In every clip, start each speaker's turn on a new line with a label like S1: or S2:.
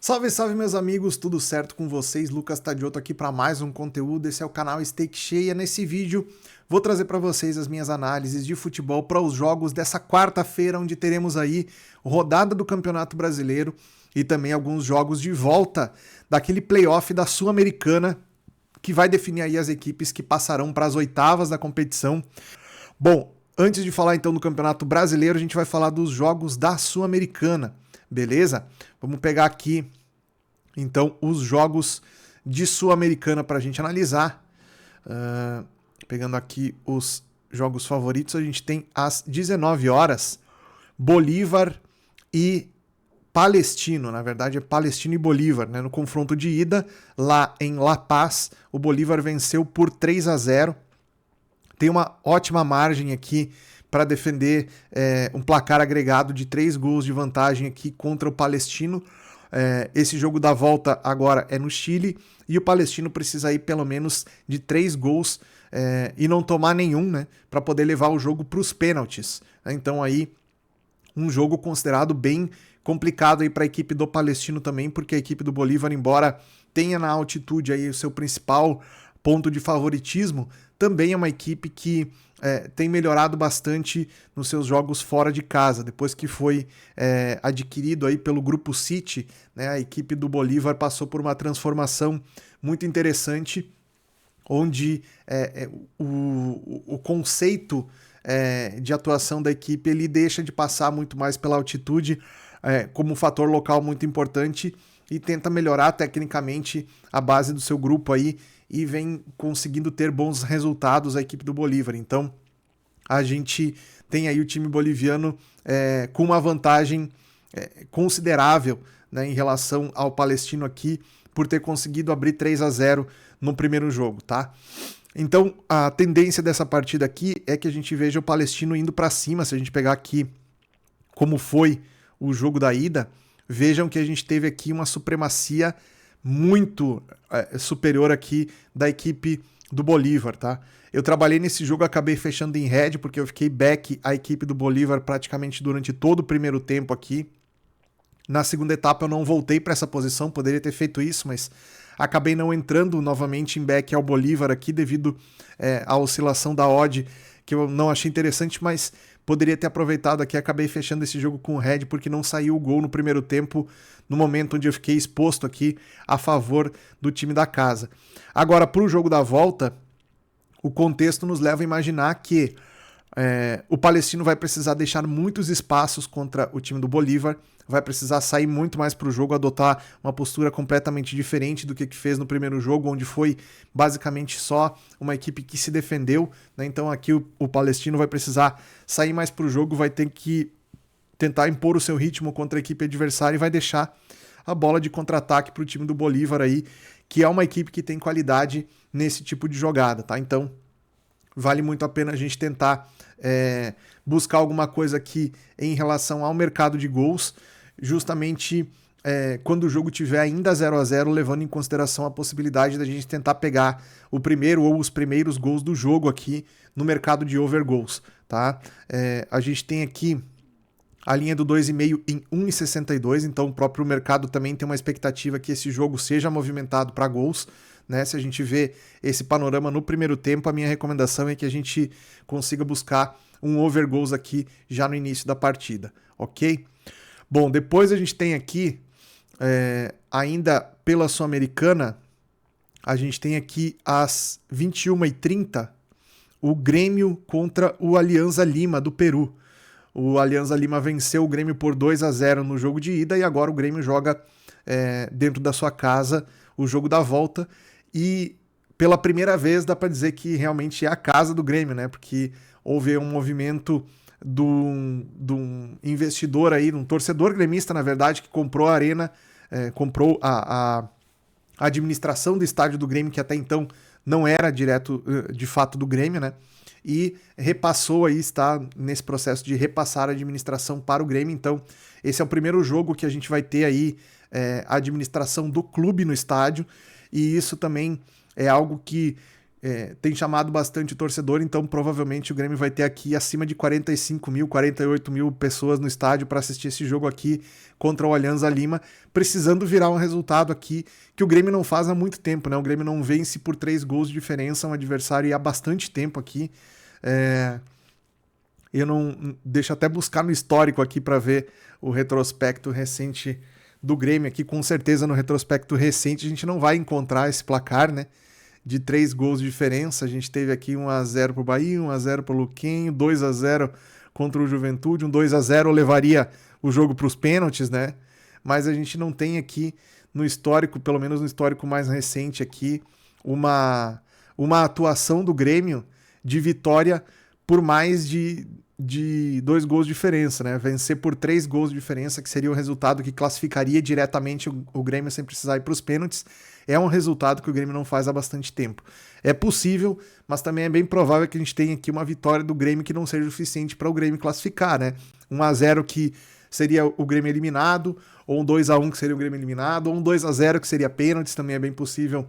S1: Salve, salve meus amigos, tudo certo com vocês? Lucas Tadioto aqui para mais um conteúdo. Esse é o canal Stake Cheia. Nesse vídeo vou trazer para vocês as minhas análises de futebol para os jogos dessa quarta-feira, onde teremos aí rodada do Campeonato Brasileiro e também alguns jogos de volta daquele playoff da Sul-Americana que vai definir aí as equipes que passarão para as oitavas da competição. Bom, antes de falar então do Campeonato Brasileiro, a gente vai falar dos jogos da Sul-Americana. Beleza? Vamos pegar aqui, então, os jogos de Sul-Americana para a gente analisar. Pegando aqui os jogos favoritos, a gente tem às 19 horas, Bolívar e Palestino. Na verdade, é Palestino e Bolívar, né? No confronto de ida, lá em La Paz, o Bolívar venceu por 3-0. Tem uma ótima margem aqui para defender um placar agregado de 3 gols de vantagem aqui contra o Palestino. Esse jogo da volta agora é no Chile e o Palestino precisa ir pelo menos de 3 gols e não tomar nenhum, né, para poder levar o jogo para os pênaltis. Então aí um jogo considerado bem complicado aí para a equipe do Palestino também, porque a equipe do Bolívar, embora tenha na altitude aí o seu principal ponto de favoritismo, também é uma equipe que tem melhorado bastante nos seus jogos fora de casa. Depois que foi adquirido aí pelo Grupo City, né, a equipe do Bolívar passou por uma transformação muito interessante, onde o conceito de atuação da equipe ele deixa de passar muito mais pela altitude como um fator local muito importante e tenta melhorar tecnicamente a base do seu grupo aí e vem conseguindo ter bons resultados a equipe do Bolívar. Então, a gente tem aí o time boliviano com uma vantagem considerável, né, em relação ao Palestino aqui, por ter conseguido abrir 3-0 no primeiro jogo, tá? Então, a tendência dessa partida aqui é que a gente veja o Palestino indo para cima. Se a gente pegar aqui como foi o jogo da ida, vejam que a gente teve aqui uma supremacia muito superior aqui da equipe do Bolívar, tá? Eu trabalhei nesse jogo, acabei fechando em red, porque eu fiquei back a equipe do Bolívar praticamente durante todo o primeiro tempo aqui. Na segunda etapa eu não voltei para essa posição, poderia ter feito isso, mas acabei não entrando novamente em back ao Bolívar aqui devido à oscilação da odd, que eu não achei interessante, mas poderia ter aproveitado aqui. Acabei fechando esse jogo com o red porque não saiu o gol no primeiro tempo, no momento onde eu fiquei exposto aqui a favor do time da casa. Agora, para o jogo da volta, o contexto nos leva a imaginar que o Palestino vai precisar deixar muitos espaços contra o time do Bolívar, vai precisar sair muito mais para o jogo, adotar uma postura completamente diferente do que fez no primeiro jogo, onde foi basicamente só uma equipe que se defendeu, né? Então aqui o Palestino vai precisar sair mais para o jogo, vai ter que tentar impor o seu ritmo contra a equipe adversária e vai deixar a bola de contra-ataque para o time do Bolívar aí, que é uma equipe que tem qualidade nesse tipo de jogada, tá? Então vale muito a pena a gente tentar buscar alguma coisa aqui em relação ao mercado de gols, justamente quando o jogo tiver ainda 0-0, levando em consideração a possibilidade da gente tentar pegar o primeiro ou os primeiros gols do jogo aqui no mercado de over goals, tá? A gente tem aqui a linha do 2,5 em 1,62, então o próprio mercado também tem uma expectativa que esse jogo seja movimentado para gols, né? Se a gente vê esse panorama no primeiro tempo, a minha recomendação é que a gente consiga buscar um over goals aqui já no início da partida, ok? Bom, depois a gente tem aqui, ainda pela Sul-Americana, a gente tem aqui às 21h30 o Grêmio contra o Alianza Lima do Peru. O Alianza Lima venceu o Grêmio por 2-0 no jogo de ida e agora o Grêmio joga dentro da sua casa o jogo da volta e pela primeira vez dá para dizer que realmente é a casa do Grêmio, né? Porque houve um movimento de um investidor aí, de um torcedor gremista, na verdade, que comprou a arena, comprou a administração do estádio do Grêmio, que até então não era direto, de fato, do Grêmio, né? E repassou aí, está nesse processo de repassar a administração para o Grêmio. Então, esse é o primeiro jogo que a gente vai ter aí a administração do clube no estádio, e isso também é algo que tem chamado bastante o torcedor, então provavelmente o Grêmio vai ter aqui acima de 45 mil, 48 mil pessoas no estádio para assistir esse jogo aqui contra o Alianza Lima, precisando virar um resultado aqui que o Grêmio não faz há muito tempo, né? O Grêmio não vence por 3 gols de diferença, um adversário há bastante tempo aqui. Eu não deixo até buscar no histórico aqui para ver o retrospecto recente do Grêmio aqui. Com certeza no retrospecto recente a gente não vai encontrar esse placar, né? De 3 gols de diferença. A gente teve aqui 1-0 pro Bahia, 1-0 pro Luquenho, 2-0 contra o Juventude, um 2-0 levaria o jogo para os pênaltis, né? Mas a gente não tem aqui no histórico, pelo menos no histórico mais recente aqui, uma atuação do Grêmio de vitória por mais de 2 gols de diferença, né? Vencer por 3 gols de diferença, que seria o resultado que classificaria diretamente o Grêmio sem precisar ir para os pênaltis, é um resultado que o Grêmio não faz há bastante tempo. É possível, mas também é bem provável que a gente tenha aqui uma vitória do Grêmio que não seja o suficiente para o Grêmio classificar, né? 1-0 que seria o Grêmio eliminado, ou um 2-1 que seria o Grêmio eliminado, ou um 2-0 que seria pênaltis, também é bem possível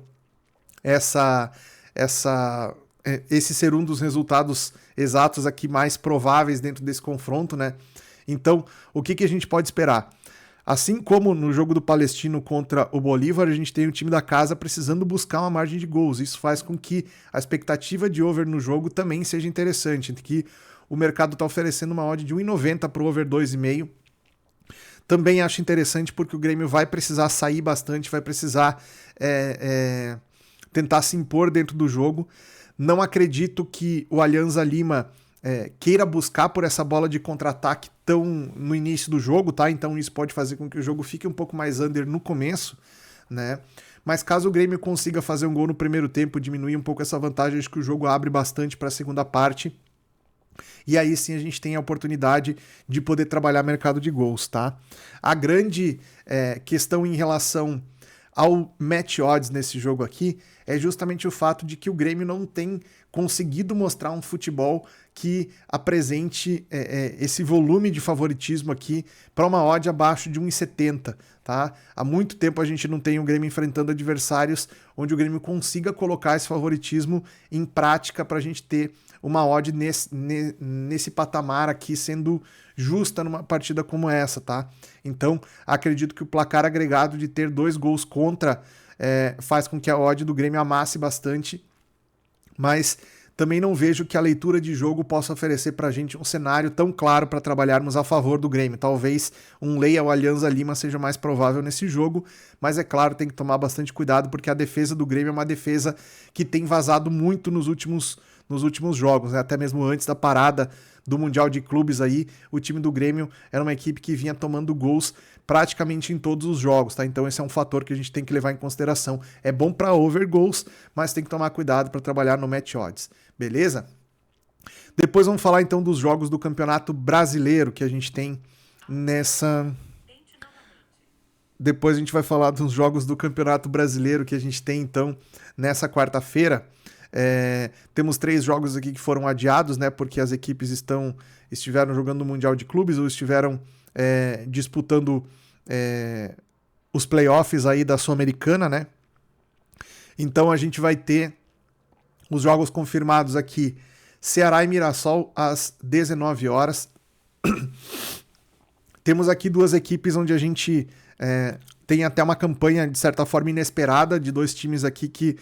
S1: esse ser um dos resultados exatos aqui mais prováveis dentro desse confronto, né? Então, o que a gente pode esperar? Assim como no jogo do Palestino contra o Bolívar, a gente tem o time da casa precisando buscar uma margem de gols. Isso faz com que a expectativa de over no jogo também seja interessante, que o mercado está oferecendo uma odd de 1,90 para o over 2,5. Também acho interessante porque o Grêmio vai precisar sair bastante, vai precisar tentar se impor dentro do jogo. Não acredito que o Alianza Lima queira buscar por essa bola de contra-ataque tão no início do jogo, tá? Então isso pode fazer com que o jogo fique um pouco mais under no começo, né? Mas caso o Grêmio consiga fazer um gol no primeiro tempo, diminuir um pouco essa vantagem, acho que o jogo abre bastante para a segunda parte. E aí sim a gente tem a oportunidade de poder trabalhar mercado de gols, tá? A grande questão em relação ao match odds nesse jogo aqui é justamente o fato de que o Grêmio não tem conseguido mostrar um futebol que apresente esse volume de favoritismo aqui para uma odd abaixo de 1,70, tá? Há muito tempo a gente não tem o Grêmio enfrentando adversários onde o Grêmio consiga colocar esse favoritismo em prática para a gente ter uma odd nesse patamar aqui sendo justa numa partida como essa, tá? Então, acredito que o placar agregado de ter 2 gols contra faz com que a odd do Grêmio amasse bastante, mas também não vejo que a leitura de jogo possa oferecer pra gente um cenário tão claro para trabalharmos a favor do Grêmio. Talvez um lei ao Alianza Lima seja mais provável nesse jogo, mas é claro, tem que tomar bastante cuidado porque a defesa do Grêmio é uma defesa que tem vazado muito nos últimos jogos, né? Até mesmo antes da parada do Mundial de Clubes aí, o time do Grêmio era uma equipe que vinha tomando gols praticamente em todos os jogos, tá? Então esse é um fator que a gente tem que levar em consideração. É bom para over goals, mas tem que tomar cuidado para trabalhar no match odds, beleza? Depois vamos falar então dos jogos do Campeonato Brasileiro que a gente tem nessa... Depois a gente vai falar dos jogos do Campeonato Brasileiro que a gente tem então nessa quarta-feira. Temos 3 jogos aqui que foram adiados, né? Porque as equipes estiveram jogando no Mundial de Clubes ou estiveram disputando os playoffs aí da Sul-Americana, né? Então a gente vai ter os jogos confirmados aqui: Ceará e Mirassol às 19 horas. Temos aqui 2 equipes onde a gente tem até uma campanha, de certa forma, inesperada, de 2 times aqui que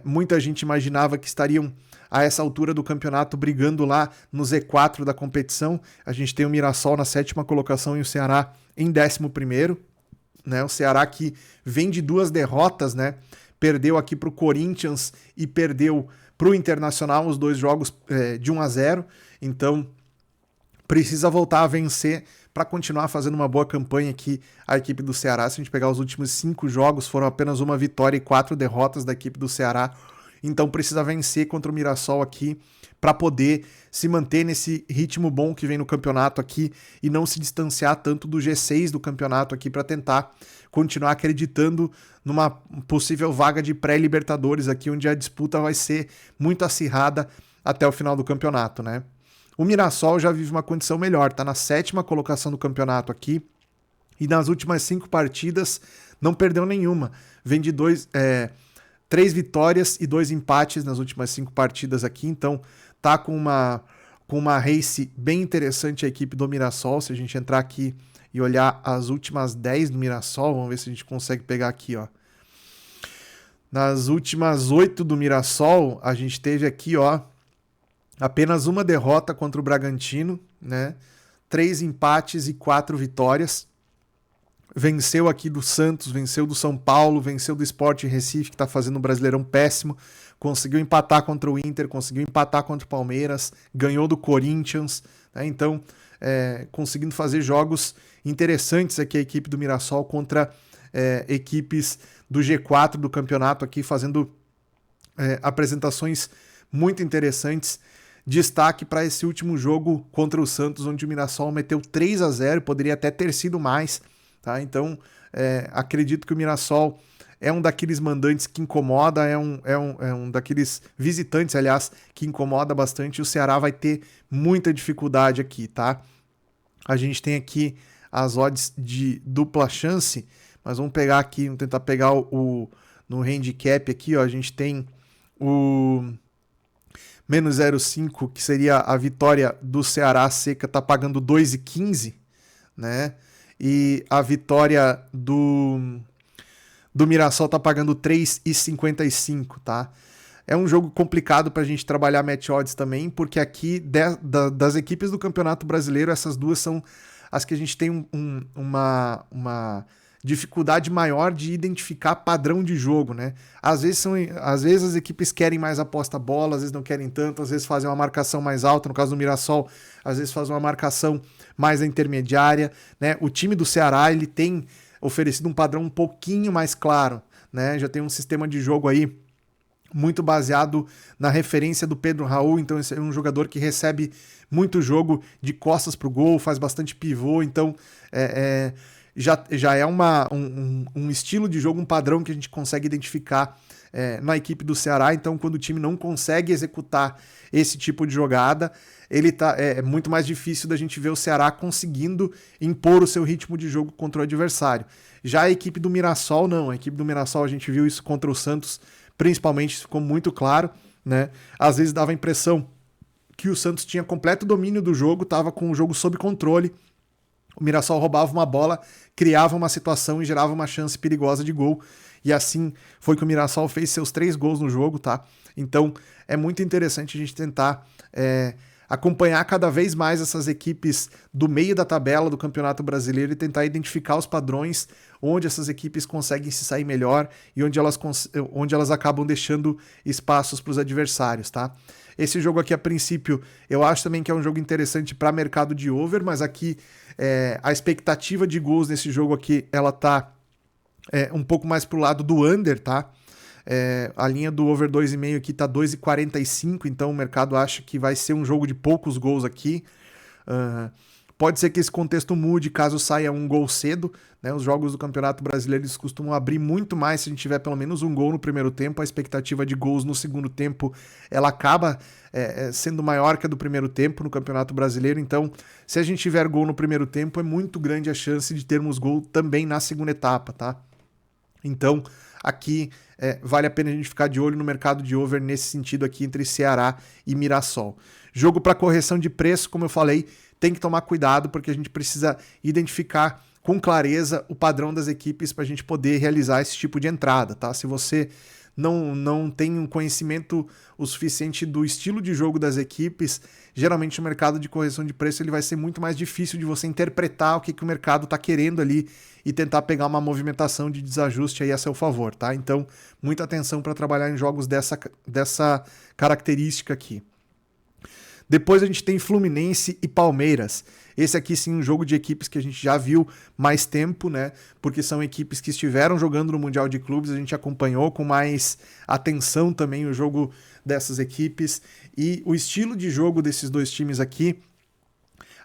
S1: muita gente imaginava que estariam a essa altura do campeonato brigando lá no Z4 da competição. A gente tem o Mirassol na 7ª colocação e o Ceará em 11º, né? O Ceará que vem de 2 derrotas, né? Perdeu aqui para o Corinthians e perdeu para o Internacional os 2 jogos de 1-0, então precisa voltar a vencer para continuar fazendo uma boa campanha aqui a equipe do Ceará. Se a gente pegar os últimos 5 jogos, foram apenas 1 vitória e 4 derrotas da equipe do Ceará, então precisa vencer contra o Mirassol aqui para poder se manter nesse ritmo bom que vem no campeonato aqui e não se distanciar tanto do G6 do campeonato aqui para tentar continuar acreditando numa possível vaga de pré-Libertadores aqui, onde a disputa vai ser muito acirrada até o final do campeonato, né? O Mirassol já vive uma condição melhor, tá na 7ª colocação do campeonato aqui e nas últimas 5 partidas não perdeu nenhuma. Vem de 3 vitórias e 2 empates nas últimas 5 partidas aqui, então tá com uma race bem interessante a equipe do Mirassol. Se a gente entrar aqui e olhar as últimas 10 do Mirassol, vamos ver se a gente consegue pegar aqui, ó. Nas últimas 8 do Mirassol, a gente teve aqui, ó, apenas uma derrota contra o Bragantino, né? 3 empates e 4 vitórias. Venceu aqui do Santos, venceu do São Paulo, venceu do Sport Recife, que está fazendo um Brasileirão péssimo. Conseguiu empatar contra o Inter, conseguiu empatar contra o Palmeiras, ganhou do Corinthians, né? Então, conseguindo fazer jogos interessantes aqui a equipe do Mirassol contra equipes do G4 do campeonato aqui, fazendo apresentações muito interessantes. Destaque para esse último jogo contra o Santos, onde o Mirassol meteu 3-0, poderia até ter sido mais, tá? Então, acredito que o Mirassol é um daqueles mandantes que incomoda, é um daqueles visitantes, aliás, que incomoda bastante, e o Ceará vai ter muita dificuldade aqui, tá? A gente tem aqui as odds de dupla chance, mas vamos pegar aqui, vamos tentar pegar no handicap aqui, ó, a gente tem o menos 0,5, que seria a vitória do Ceará seca, tá pagando 2,15, né? E a vitória do Mirassol tá pagando 3,55, tá? É um jogo complicado pra gente trabalhar match odds também, porque aqui das equipes do Campeonato Brasileiro, essas duas são as que a gente tem uma dificuldade maior de identificar padrão de jogo, né? Às vezes as equipes querem mais aposta bola, às vezes não querem tanto, às vezes fazem uma marcação mais alta, no caso do Mirassol, às vezes fazem uma marcação mais intermediária, né? O time do Ceará, ele tem oferecido um padrão um pouquinho mais claro, né? Já tem um sistema de jogo aí muito baseado na referência do Pedro Raul, então esse é um jogador que recebe muito jogo de costas pro gol, faz bastante pivô, então já é um estilo de jogo, um padrão que a gente consegue identificar na equipe do Ceará. Então, quando o time não consegue executar esse tipo de jogada, é muito mais difícil da gente ver o Ceará conseguindo impor o seu ritmo de jogo contra o adversário. Já a equipe do Mirassol, não. A equipe do Mirassol, a gente viu isso contra o Santos, principalmente, ficou muito claro, né? Às vezes dava a impressão que o Santos tinha completo domínio do jogo, estava com o jogo sob controle. O Mirassol roubava uma bola, criava uma situação e gerava uma chance perigosa de gol. E assim foi que o Mirassol fez seus 3 gols no jogo, tá? Então é muito interessante a gente tentar acompanhar cada vez mais essas equipes do meio da tabela do Campeonato Brasileiro e tentar identificar os padrões onde essas equipes conseguem se sair melhor e onde elas acabam deixando espaços para os adversários, tá? Esse jogo aqui, a princípio, eu acho também que é um jogo interessante para mercado de over, mas aqui a expectativa de gols nesse jogo aqui, ela tá um pouco mais pro lado do under, tá? A linha do over 2,5 aqui tá 2,45, então o mercado acha que vai ser um jogo de poucos gols aqui. Pode ser que esse contexto mude caso saia um gol cedo, né? Os jogos do Campeonato Brasileiro eles costumam abrir muito mais se a gente tiver pelo menos um gol no primeiro tempo. A expectativa de gols no segundo tempo ela acaba sendo maior que a do primeiro tempo no Campeonato Brasileiro. Então, se a gente tiver gol no primeiro tempo, é muito grande a chance de termos gol também na segunda etapa, tá? Então, aqui vale a pena a gente ficar de olho no mercado de over nesse sentido aqui entre Ceará e Mirassol. Jogo para correção de preço, como eu falei, tem que tomar cuidado porque a gente precisa identificar com clareza o padrão das equipes para a gente poder realizar esse tipo de entrada, tá? Se você não tem um conhecimento o suficiente do estilo de jogo das equipes, geralmente o mercado de correção de preço ele vai ser muito mais difícil de você interpretar o que o mercado está querendo ali e tentar pegar uma movimentação de desajuste aí a seu favor, tá? Então, muita atenção para trabalhar em jogos dessa característica aqui. Depois a gente tem Fluminense e Palmeiras. Esse aqui sim um jogo de equipes que a gente já viu mais tempo, né? Porque são equipes que estiveram jogando no Mundial de Clubes, a gente acompanhou com mais atenção também o jogo dessas equipes. E o estilo de jogo desses dois times aqui,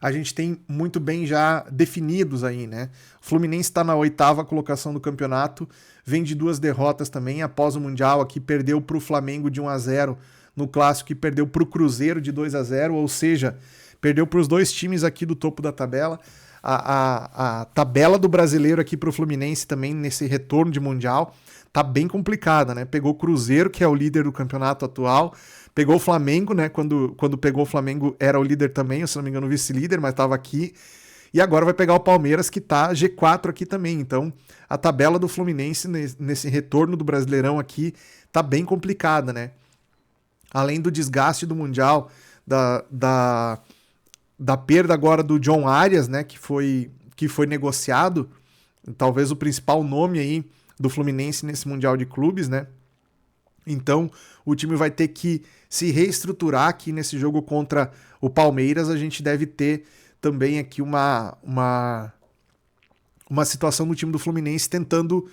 S1: a gente tem muito bem já definidos aí, né? O Fluminense está na 8ª colocação do campeonato, vem de 2 derrotas também, após o Mundial aqui perdeu para o Flamengo de 1-0 no Clássico e perdeu para o Cruzeiro de 2-0, ou seja, perdeu para os dois times aqui do topo da tabela. a tabela do brasileiro aqui para o Fluminense também nesse retorno de Mundial tá bem complicada, né? Pegou o Cruzeiro, que é o líder do campeonato atual, pegou o Flamengo, né? Quando pegou o Flamengo era o líder também, se não me engano, o vice-líder, mas estava aqui. E agora vai pegar o Palmeiras, que tá G4 aqui também. Então, a tabela do Fluminense nesse retorno do Brasileirão aqui tá bem complicada, né? Além do desgaste do Mundial, da perda agora do John Arias, né? Que foi negociado, talvez o principal nome aí do Fluminense nesse Mundial de Clubes, né? Então, o time vai ter que se reestruturar aqui nesse jogo contra o Palmeiras. A gente deve ter também aqui uma situação do time do Fluminense tentando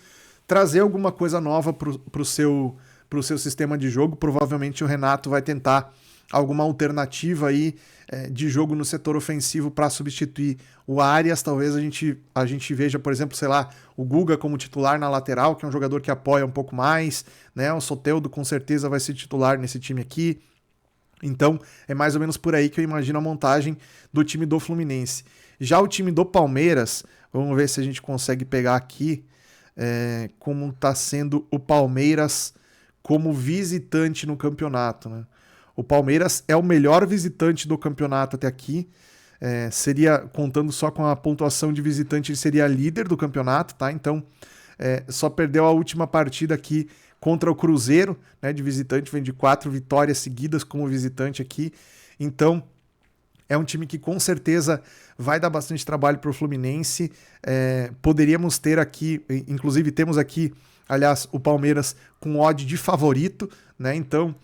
S1: trazer alguma coisa nova para o seu sistema de jogo. Provavelmente o Renato vai tentar alguma alternativa aí de jogo no setor ofensivo para substituir o Arias. Talvez a gente veja, por exemplo, sei lá, o Guga como titular na lateral, que é um jogador que apoia um pouco mais, né? O Soteldo com certeza vai ser titular nesse time aqui. Então, é mais ou menos por aí que eu imagino a montagem do time do Fluminense. Já o time do Palmeiras, vamos ver se a gente consegue pegar aqui como está sendo o Palmeiras como visitante no campeonato, né? O Palmeiras é o melhor visitante do campeonato até aqui. Seria, contando só com a pontuação de visitante, ele seria líder do campeonato, tá? Então, só perdeu a última partida aqui contra o Cruzeiro, né, de visitante, vem de 4 vitórias seguidas como visitante aqui. Então, é um time que com certeza vai dar bastante trabalho para o Fluminense. Poderíamos ter aqui, inclusive temos aqui, aliás, o Palmeiras com odd de favorito, né? Então,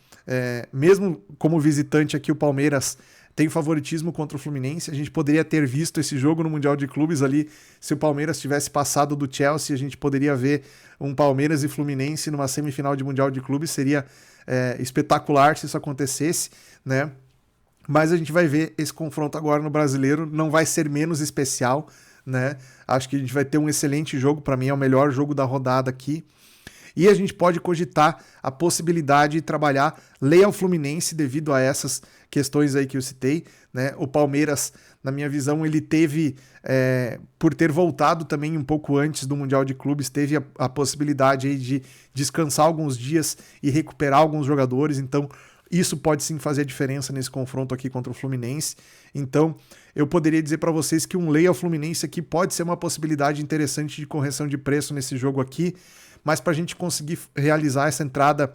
S1: mesmo como visitante aqui, o Palmeiras tem favoritismo contra o Fluminense. A gente poderia ter visto esse jogo no Mundial de Clubes ali, se o Palmeiras tivesse passado do Chelsea, a gente poderia ver um Palmeiras e Fluminense numa semifinal de Mundial de Clubes. Seria espetacular se isso acontecesse, né? Mas a gente vai ver esse confronto agora no Brasileiro, não vai ser menos especial, né? Acho que a gente vai ter um excelente jogo, para mim é o melhor jogo da rodada aqui. E a gente pode cogitar a possibilidade de trabalhar lei ao Fluminense devido a essas questões aí que eu citei, né? O Palmeiras, na minha visão, ele teve, por ter voltado também um pouco antes do Mundial de Clubes, teve a possibilidade aí de descansar alguns dias e recuperar alguns jogadores. Então, isso pode sim fazer a diferença nesse confronto aqui contra o Fluminense. Então, eu poderia dizer para vocês que um lei ao Fluminense aqui pode ser uma possibilidade interessante de correção de preço nesse jogo aqui. Mas para a gente conseguir realizar essa entrada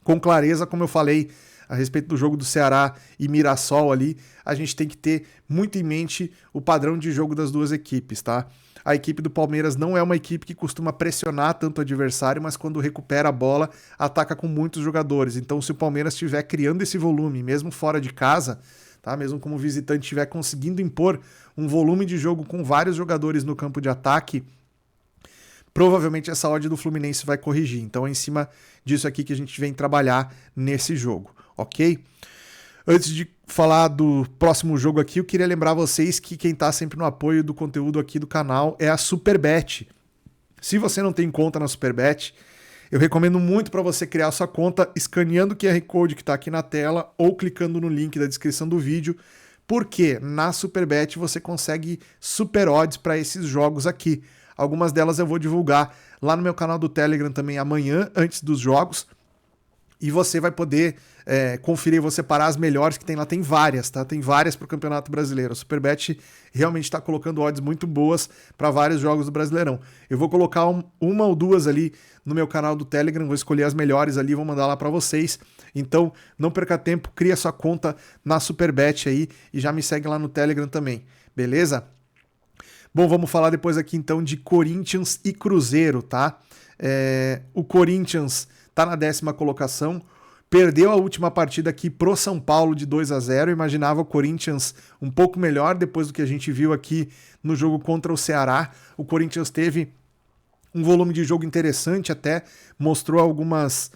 S1: com clareza, como eu falei a respeito do jogo do Ceará e Mirassol ali, a gente tem que ter muito em mente o padrão de jogo das duas equipes, tá? A equipe do Palmeiras não é uma equipe que costuma pressionar tanto o adversário, mas quando recupera a bola, ataca com muitos jogadores. Então, se o Palmeiras estiver criando esse volume, mesmo fora de casa, tá? Mesmo como visitante estiver conseguindo impor um volume de jogo com vários jogadores no campo de ataque, provavelmente essa odd do Fluminense vai corrigir. Então é em cima disso aqui que a gente vem trabalhar nesse jogo, ok? Antes de falar do próximo jogo aqui, eu queria lembrar vocês que quem está sempre no apoio do conteúdo aqui do canal é a Superbet. Se você não tem conta na Superbet, eu recomendo muito para você criar sua conta escaneando o QR Code que está aqui na tela ou clicando no link da descrição do vídeo, porque na Superbet você consegue super odds para esses jogos aqui. Algumas delas eu vou divulgar lá no meu canal do Telegram também amanhã, antes dos jogos. E você vai poder conferir, vou separar as melhores que tem lá. Tem várias, tá? Tem várias para o Campeonato Brasileiro. A Superbet realmente está colocando odds muito boas para vários jogos do Brasileirão. Eu vou colocar uma ou duas ali no meu canal do Telegram, vou escolher as melhores ali e vou mandar lá para vocês. Então, não perca tempo, cria sua conta na Superbet aí e já me segue lá no Telegram também, beleza? Bom, vamos falar depois aqui então de Corinthians e Cruzeiro, tá? O Corinthians tá na 10ª colocação, perdeu a última partida aqui pro São Paulo de 2-0, eu imaginava o Corinthians um pouco melhor depois do que a gente viu aqui no jogo contra o Ceará. O Corinthians teve um volume de jogo interessante até, mostrou algumas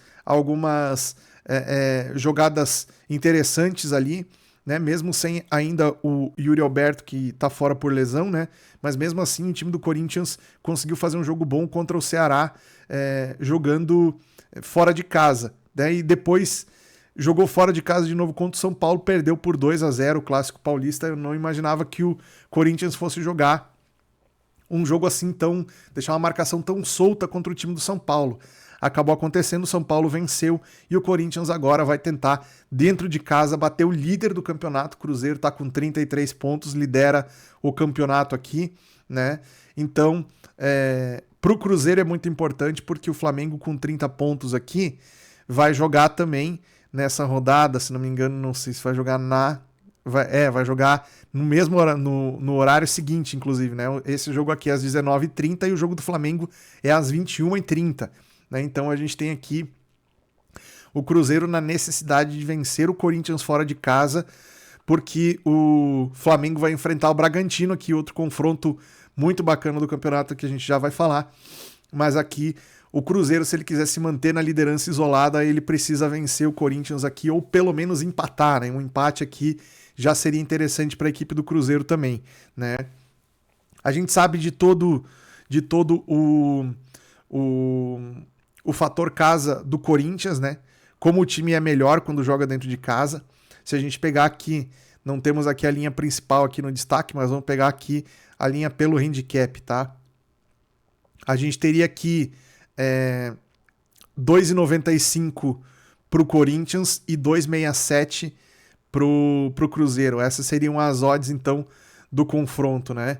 S1: jogadas interessantes ali, né? Mesmo sem ainda o Yuri Alberto, que tá fora por lesão, né? Mas mesmo assim o time do Corinthians conseguiu fazer um jogo bom contra o Ceará, jogando fora de casa, né? E depois jogou fora de casa de novo contra o São Paulo, perdeu por 2-0 o Clássico Paulista. Eu não imaginava que o Corinthians fosse jogar um jogo assim deixar uma marcação tão solta contra o time do São Paulo. Acabou acontecendo, o São Paulo venceu e o Corinthians agora vai tentar, dentro de casa, bater o líder do campeonato. O Cruzeiro está com 33 pontos, lidera o campeonato aqui, né? Então, para o Cruzeiro é muito importante porque o Flamengo com 30 pontos aqui vai jogar também nessa rodada, se não me engano, não sei se vai jogar vai jogar no mesmo no horário seguinte, inclusive, né? Esse jogo aqui é às 19h30 e o jogo do Flamengo é às 21h30, né? Então a gente tem aqui o Cruzeiro na necessidade de vencer o Corinthians fora de casa, porque o Flamengo vai enfrentar o Bragantino aqui, outro confronto muito bacana do campeonato que a gente já vai falar, mas aqui o Cruzeiro, se ele quiser se manter na liderança isolada, ele precisa vencer o Corinthians aqui, ou pelo menos empatar, né? Um empate aqui já seria interessante para a equipe do Cruzeiro também, né? A gente sabe de todo o fator casa do Corinthians, né? Como o time é melhor quando joga dentro de casa. Se a gente pegar aqui, não temos aqui a linha principal aqui no destaque, mas vamos pegar aqui a linha pelo handicap, tá? A gente teria aqui 2,95 para o Corinthians e 2,67 pro Cruzeiro. Essas seriam as odds, então, do confronto, né?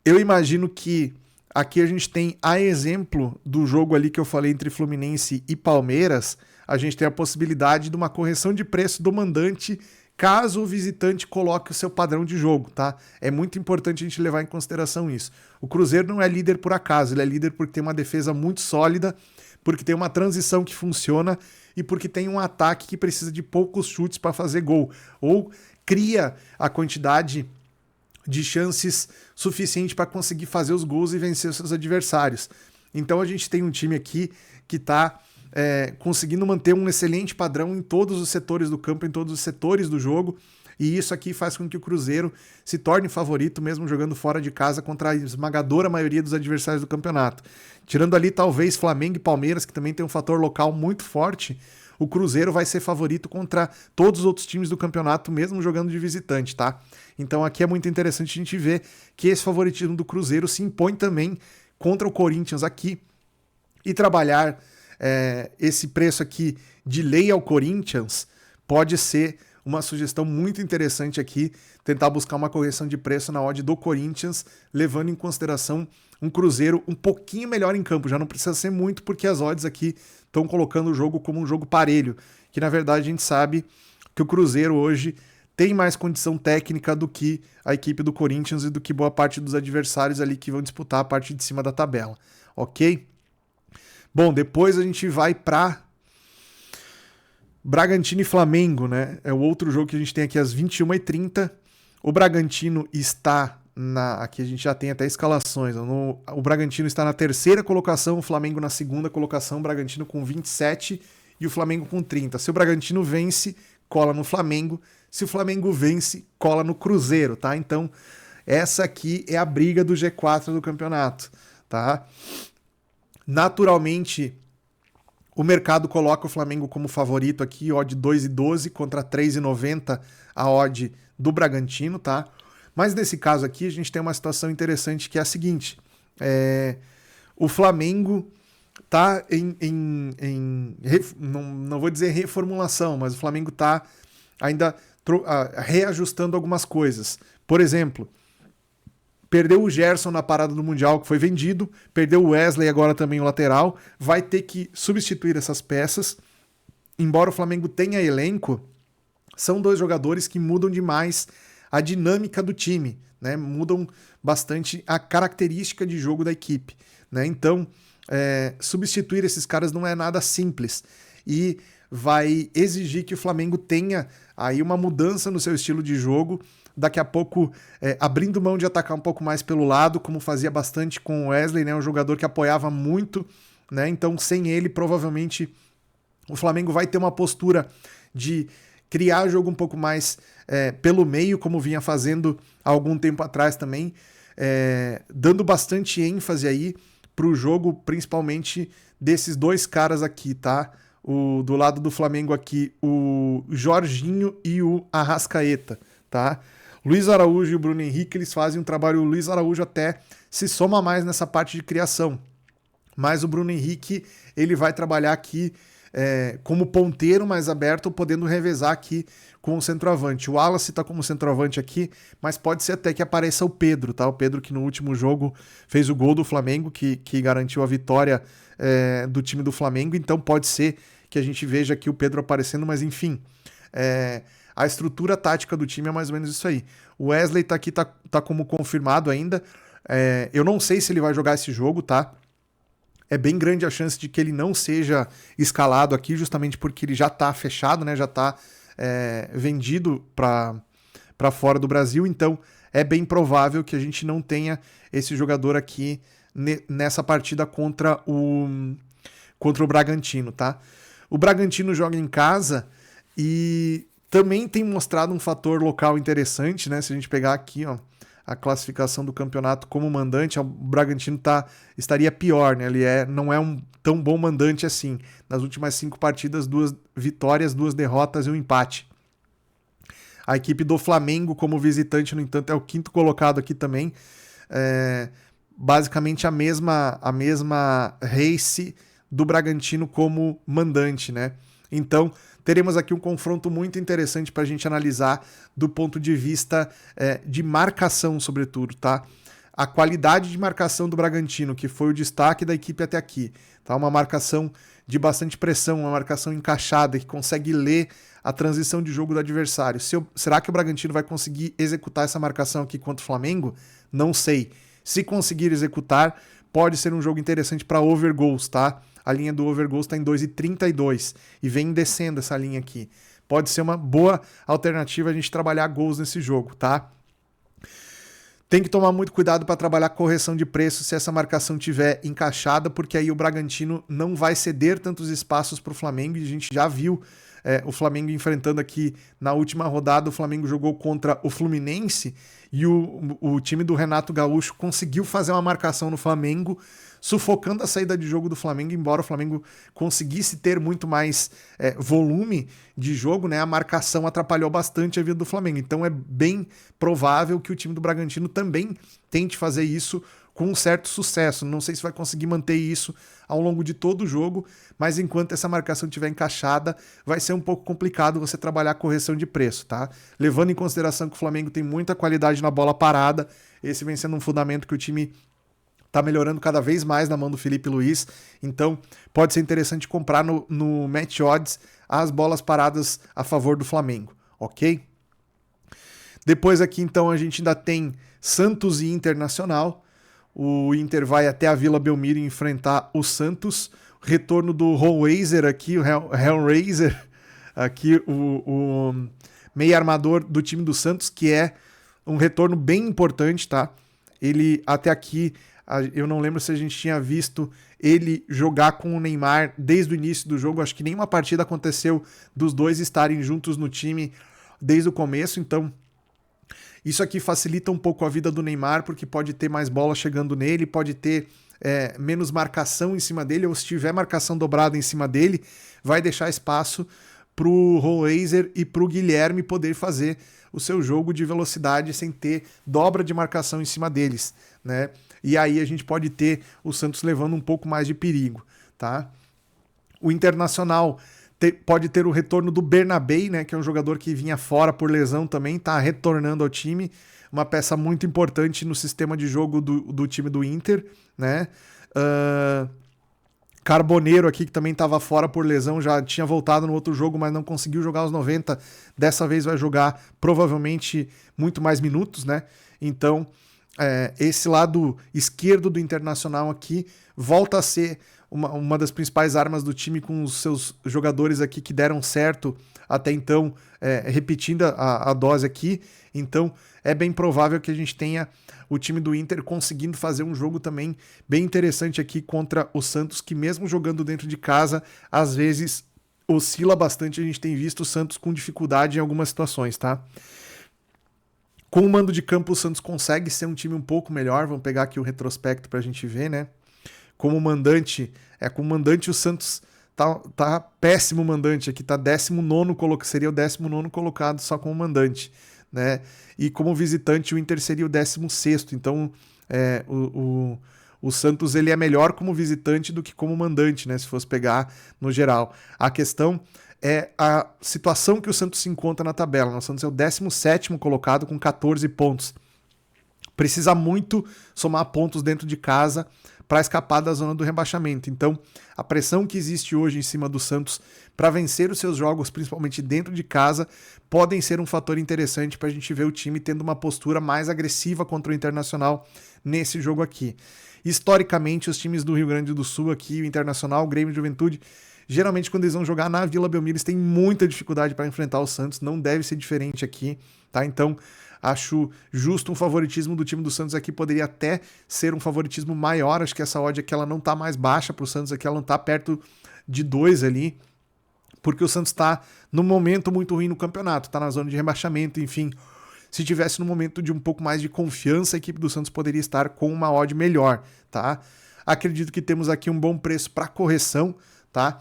S1: Eu imagino que aqui a gente tem, a exemplo do jogo ali que eu falei entre Fluminense e Palmeiras, a gente tem a possibilidade de uma correção de preço do mandante caso o visitante coloque o seu padrão de jogo, tá? É muito importante a gente levar em consideração isso. O Cruzeiro não é líder por acaso, ele é líder porque tem uma defesa muito sólida, porque tem uma transição que funciona e porque tem um ataque que precisa de poucos chutes para fazer gol, ou cria a quantidade de chances suficiente para conseguir fazer os gols e vencer os seus adversários. Então a gente tem um time aqui que está conseguindo manter um excelente padrão em todos os setores do campo, em todos os setores do jogo, e isso aqui faz com que o Cruzeiro se torne favorito, mesmo jogando fora de casa contra a esmagadora maioria dos adversários do campeonato. Tirando ali talvez Flamengo e Palmeiras, que também tem um fator local muito forte, o Cruzeiro vai ser favorito contra todos os outros times do campeonato, mesmo jogando de visitante, tá? Então aqui é muito interessante a gente ver que esse favoritismo do Cruzeiro se impõe também contra o Corinthians aqui, e trabalhar esse preço aqui de lei ao Corinthians pode ser uma sugestão muito interessante aqui, tentar buscar uma correção de preço na odd do Corinthians, levando em consideração um Cruzeiro um pouquinho melhor em campo. Já não precisa ser muito, porque as odds aqui estão colocando o jogo como um jogo parelho, que na verdade a gente sabe que o Cruzeiro hoje tem mais condição técnica do que a equipe do Corinthians e do que boa parte dos adversários ali que vão disputar a parte de cima da tabela, ok? Bom, depois a gente vai para Bragantino e Flamengo, né? É o outro jogo que a gente tem aqui às 21h30. O Bragantino está aqui a gente já tem até escalações. O Bragantino está na terceira colocação, o Flamengo na segunda colocação, o Bragantino com 27 e o Flamengo com 30. Se o Bragantino vence, cola no Flamengo. Se o Flamengo vence, cola no Cruzeiro, tá? Então, essa aqui é a briga do G4 do campeonato, tá? Naturalmente, o mercado coloca o Flamengo como favorito aqui, odd 2,12 contra 3,90 a odd do Bragantino, tá? Mas nesse caso aqui a gente tem uma situação interessante que é a seguinte, o Flamengo tá não vou dizer reformulação, mas o Flamengo tá ainda reajustando algumas coisas. Por exemplo, perdeu o Gerson na parada do Mundial, que foi vendido, perdeu o Wesley, agora também o lateral, vai ter que substituir essas peças. Embora o Flamengo tenha elenco, são dois jogadores que mudam demais a dinâmica do time, né? Mudam bastante a característica de jogo da equipe, né? Então, substituir esses caras não é nada simples e vai exigir que o Flamengo tenha aí uma mudança no seu estilo de jogo, daqui a pouco abrindo mão de atacar um pouco mais pelo lado, como fazia bastante com o Wesley, né? Um jogador que apoiava muito, né? Então, sem ele, provavelmente o Flamengo vai ter uma postura de criar jogo um pouco mais pelo meio, como vinha fazendo há algum tempo atrás também, dando bastante ênfase aí para o jogo, principalmente desses dois caras aqui, tá? do lado do Flamengo aqui, o Jorginho e o Arrascaeta, tá? Luiz Araújo e o Bruno Henrique, eles fazem um trabalho, o Luiz Araújo até se soma mais nessa parte de criação, mas o Bruno Henrique, ele vai trabalhar aqui como ponteiro mais aberto, podendo revezar aqui com o centroavante. O Wallace tá como centroavante aqui, mas pode ser até que apareça o Pedro, tá? O Pedro que no último jogo fez o gol do Flamengo, que garantiu a vitória do time do Flamengo, então pode ser que a gente veja aqui o Pedro aparecendo, mas enfim, a estrutura tática do time é mais ou menos isso aí. O Wesley tá aqui, tá como confirmado ainda, eu não sei se ele vai jogar esse jogo, tá? É bem grande a chance de que ele não seja escalado aqui, justamente porque ele já tá fechado, né? Já tá vendido para fora do Brasil, então é bem provável que a gente não tenha esse jogador aqui nessa partida contra o Bragantino, tá? O Bragantino joga em casa e também tem mostrado um fator local interessante, né? Se a gente pegar aqui, ó, a classificação do campeonato como mandante, o Bragantino estaria pior, né? Ele não é um tão bom mandante assim. Nas últimas 5 partidas, 2 vitórias, 2 derrotas e um empate. A equipe do Flamengo como visitante, no entanto, é o 5º colocado aqui também. Basicamente a mesma race do Bragantino como mandante, né? Então, teremos aqui um confronto muito interessante para a gente analisar do ponto de vista de marcação, sobretudo, tá? A qualidade de marcação do Bragantino, que foi o destaque da equipe até aqui, tá? Uma marcação de bastante pressão, uma marcação encaixada, que consegue ler a transição de jogo do adversário. Será que o Bragantino vai conseguir executar essa marcação aqui contra o Flamengo? Não sei. Se conseguir executar, pode ser um jogo interessante para over goals, tá? A linha do over goals está em 2,32 e vem descendo essa linha aqui. Pode ser uma boa alternativa a gente trabalhar gols nesse jogo, tá? Tem que tomar muito cuidado para trabalhar correção de preço se essa marcação tiver encaixada, porque aí o Bragantino não vai ceder tantos espaços para o Flamengo, e a gente já viu o Flamengo enfrentando aqui na última rodada. O Flamengo jogou contra o Fluminense e o time do Renato Gaúcho conseguiu fazer uma marcação no Flamengo, sufocando a saída de jogo do Flamengo, embora o Flamengo conseguisse ter muito mais volume de jogo, né? A marcação atrapalhou bastante a vida do Flamengo. Então é bem provável que o time do Bragantino também tente fazer isso com um certo sucesso. Não sei se vai conseguir manter isso ao longo de todo o jogo, mas enquanto essa marcação estiver encaixada, vai ser um pouco complicado você trabalhar a correção de preço, tá? Levando em consideração que o Flamengo tem muita qualidade na bola parada, esse vem sendo um fundamento que o time tá melhorando cada vez mais na mão do Felipe Luiz, então pode ser interessante comprar no Match Odds as bolas paradas a favor do Flamengo, ok? Depois aqui então a gente ainda tem Santos e Internacional. O Inter vai até a Vila Belmiro enfrentar o Santos. Retorno do Hellraiser aqui, o Hellraiser, aqui o meio armador do time do Santos, que é um retorno bem importante, tá? Ele até aqui, eu não lembro se a gente tinha visto ele jogar com o Neymar desde o início do jogo. Acho que nenhuma partida aconteceu dos dois estarem juntos no time desde o começo, então isso aqui facilita um pouco a vida do Neymar, porque pode ter mais bola chegando nele, pode ter menos marcação em cima dele, ou se tiver marcação dobrada em cima dele, vai deixar espaço para o Hellraiser e para o Guilherme poder fazer o seu jogo de velocidade sem ter dobra de marcação em cima deles, né? E aí a gente pode ter o Santos levando um pouco mais de perigo, tá? O Internacional pode ter o retorno do Bernabé, né, que é um jogador que vinha fora por lesão também, tá retornando ao time, uma peça muito importante no sistema de jogo do time do Inter, né? Carboneiro aqui, que também estava fora por lesão, já tinha voltado no outro jogo, mas não conseguiu jogar os 90, dessa vez vai jogar provavelmente muito mais minutos, né? Então, esse lado esquerdo do Internacional aqui volta a ser uma das principais armas do time, com os seus jogadores aqui que deram certo até então, repetindo a dose aqui. Então é bem provável que a gente tenha o time do Inter conseguindo fazer um jogo também bem interessante aqui contra o Santos, que mesmo jogando dentro de casa, às vezes oscila bastante. A gente tem visto o Santos com dificuldade em algumas situações, tá? Com o mando de campo, o Santos consegue ser um time um pouco melhor. Vamos pegar aqui o retrospecto pra gente ver, né? Como mandante, o Santos tá péssimo o mandante aqui, tá 19º, seria o 19º colocado só como mandante, né? E como visitante o Inter seria o 16º, então o Santos ele é melhor como visitante do que como mandante, né? Se fosse pegar no geral. A questão é a situação que o Santos se encontra na tabela. O Santos é o 17º colocado com 14 pontos. Precisa muito somar pontos dentro de casa para escapar da zona do rebaixamento. Então, a pressão que existe hoje em cima do Santos para vencer os seus jogos, principalmente dentro de casa, podem ser um fator interessante para a gente ver o time tendo uma postura mais agressiva contra o Internacional nesse jogo aqui. Historicamente, os times do Rio Grande do Sul aqui, o Internacional, o Grêmio e Juventude, geralmente quando eles vão jogar na Vila Belmiro, eles têm muita dificuldade para enfrentar o Santos, não deve ser diferente aqui, tá? Então, acho justo um favoritismo do time do Santos aqui, poderia até ser um favoritismo maior, acho que essa odd aqui ela não tá mais baixa pro Santos aqui, ela não tá perto de 2 ali, porque o Santos tá num momento muito ruim no campeonato, tá na zona de rebaixamento, enfim. Se tivesse no momento de um pouco mais de confiança, a equipe do Santos poderia estar com uma odd melhor, tá? Acredito que temos aqui um bom preço para correção, tá?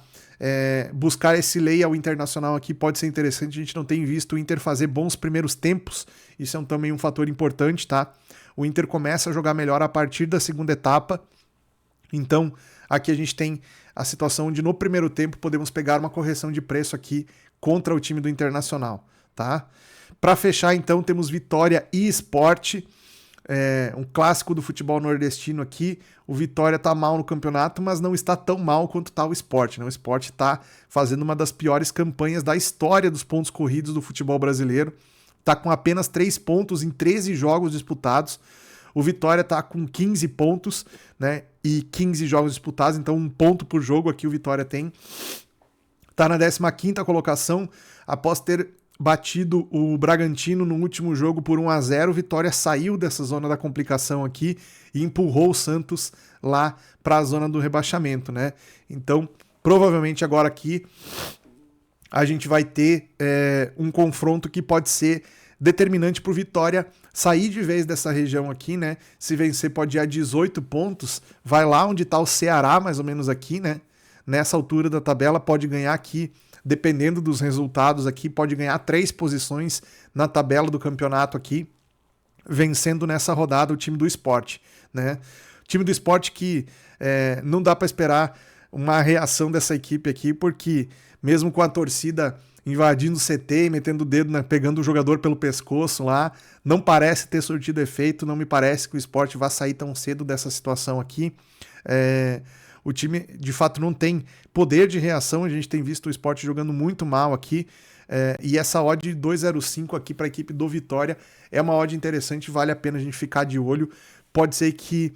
S1: Buscar esse lei ao Internacional aqui pode ser interessante, a gente não tem visto o Inter fazer bons primeiros tempos, isso é também um fator importante, tá? O Inter começa a jogar melhor a partir da segunda etapa, então aqui a gente tem a situação onde no primeiro tempo podemos pegar uma correção de preço aqui contra o time do Internacional, tá? Para fechar, então, temos Vitória e Sport, um clássico do futebol nordestino aqui. O Vitória tá mal no campeonato, mas não está tão mal quanto tá o Sport, né? O Sport tá fazendo uma das piores campanhas da história dos pontos corridos do futebol brasileiro. Tá com apenas 3 pontos em 13 jogos disputados. O Vitória tá com 15 pontos, né? E 15 jogos disputados, então 1 ponto por jogo aqui o Vitória tem. Tá na 15ª colocação, após ter batido o Bragantino no último jogo por 1-0, o Vitória saiu dessa zona da complicação aqui e empurrou o Santos lá para a zona do rebaixamento, né? Então, provavelmente agora aqui a gente vai ter um confronto que pode ser determinante para o Vitória sair de vez dessa região aqui, né? Se vencer pode ir a 18 pontos, vai lá onde está o Ceará, mais ou menos aqui, né? Nessa altura da tabela pode ganhar aqui, dependendo dos resultados aqui, pode ganhar 3 posições na tabela do campeonato aqui, vencendo nessa rodada o time do Sport, né? O time do Sport que não dá para esperar uma reação dessa equipe aqui, porque mesmo com a torcida invadindo o CT e metendo o dedo, né, pegando o jogador pelo pescoço lá, não parece ter surtido efeito, não me parece que o Sport vá sair tão cedo dessa situação aqui. O time, de fato, não tem poder de reação, a gente tem visto o Sport jogando muito mal aqui, e essa odd de 2,05 aqui para a equipe do Vitória é uma odd interessante, vale a pena a gente ficar de olho. Pode ser que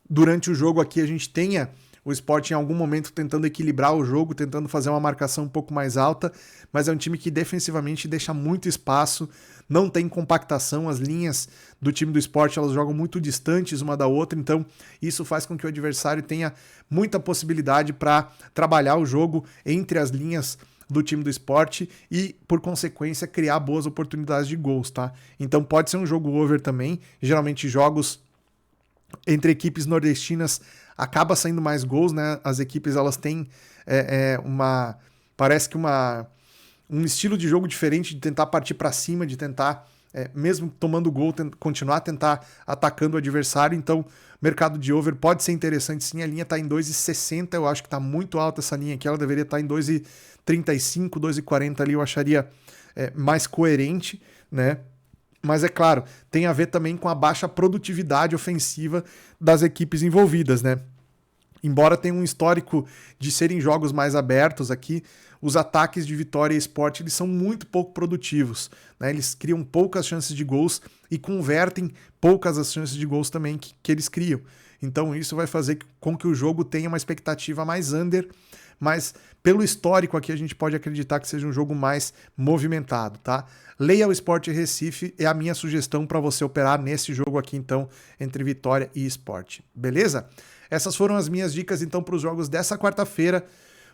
S1: durante o jogo aqui a gente tenha o Sport em algum momento tentando equilibrar o jogo, tentando fazer uma marcação um pouco mais alta, mas é um time que defensivamente deixa muito espaço, não tem compactação, as linhas do time do Sport elas jogam muito distantes uma da outra, então isso faz com que o adversário tenha muita possibilidade para trabalhar o jogo entre as linhas do time do Sport e, por consequência, criar boas oportunidades de gols, tá? Então pode ser um jogo over também, geralmente jogos entre equipes nordestinas acaba saindo mais gols, né? As equipes elas têm parece que um estilo de jogo diferente de tentar partir para cima, de tentar, mesmo tomando gol, continuar a tentar atacando o adversário. Então, o mercado de over pode ser interessante sim. A linha está em 2,60, eu acho que está muito alta essa linha aqui, ela deveria estar em 2,35, 2,40 ali, eu acharia mais coerente, né? Mas é claro, tem a ver também com a baixa produtividade ofensiva das equipes envolvidas, né? Embora tenha um histórico de serem jogos mais abertos aqui, os ataques de Vitória e Sport eles são muito pouco produtivos, né? Eles criam poucas chances de gols e convertem poucas as chances de gols também que eles criam. Então isso vai fazer com que o jogo tenha uma expectativa mais under, mas pelo histórico aqui a gente pode acreditar que seja um jogo mais movimentado, tá? Leia o Sport Recife, é a minha sugestão para você operar nesse jogo aqui então, entre Vitória e Sport, beleza? Essas foram as minhas dicas então para os jogos dessa quarta-feira.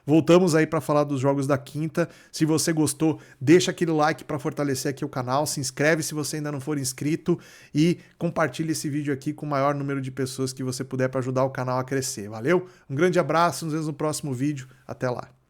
S1: Voltamos aí para falar dos jogos da quinta. Se você gostou, deixa aquele like para fortalecer aqui o canal, se inscreve se você ainda não for inscrito e compartilhe esse vídeo aqui com o maior número de pessoas que você puder para ajudar o canal a crescer. Valeu? Um grande abraço, nos vemos no próximo vídeo. Até lá.